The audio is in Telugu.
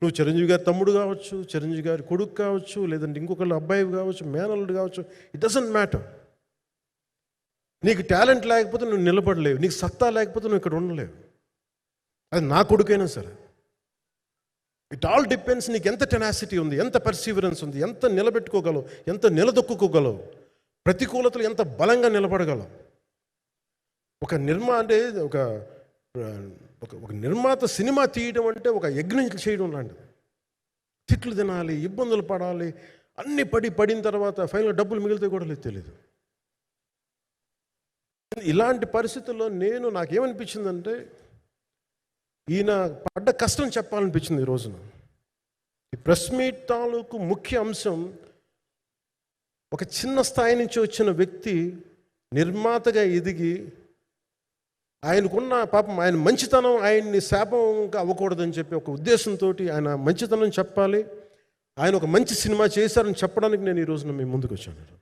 నువ్వు చిరంజీవి గారి తమ్ముడు కావచ్చు, చిరంజీవి గారి కొడుకు కావచ్చు, లేదంటే ఇంకొకళ్ళు అబ్బాయి కావచ్చు, మేనల్లుడు కావచ్చు, ఇట్ డజంట్ మ్యాటర్. నీకు టాలెంట్ లేకపోతే నువ్వు నిలబడలేవు, నీకు సత్తా లేకపోతే నువ్వు ఇక్కడ ఉండలేవు. అది నా కొడుకైనా సరే. ఇట్ ఆల్ డిపెండ్స్ నీకు ఎంత టెనాసిటీ ఉంది, ఎంత పర్సీవరెన్స్ ఉంది, ఎంత నిలబెట్టుకోగలవు, ఎంత నిలదొక్కుకోగలవు, ప్రతికూలతలు ఎంత బలంగా నిలబడగలవు. ఒక నిర్మాత సినిమా తీయడం అంటే ఒక యజ్ఞం చేయడం లాంటిది. తిట్లు తినాలి, ఇబ్బందులు పడాలి, అన్నీ పడిన తర్వాత ఫైనల్ డబ్బులు మిగిలితే కూడా లేదు, తెలియదు. ఇలాంటి పరిస్థితుల్లో నాకేమనిపించిందంటే ఈయన పడ్డ కష్టం చెప్పాలనిపించింది ఈ రోజున. ఈ ప్రెస్ మీట్ తాలూకు ముఖ్య అంశం, ఒక చిన్న స్థాయి నుంచి వచ్చిన వ్యక్తి నిర్మాతగా ఎదిగి ఆయనకున్న పాపం, ఆయన మంచితనం ఆయన్ని శాపంగా అవ్వకూడదని చెప్పి ఒక ఉద్దేశంతో ఆయన మంచితనం చెప్పాలి, ఆయన ఒక మంచి సినిమా చేశారని చెప్పడానికి నేను ఈ రోజున మీ ముందుకు వచ్చాను.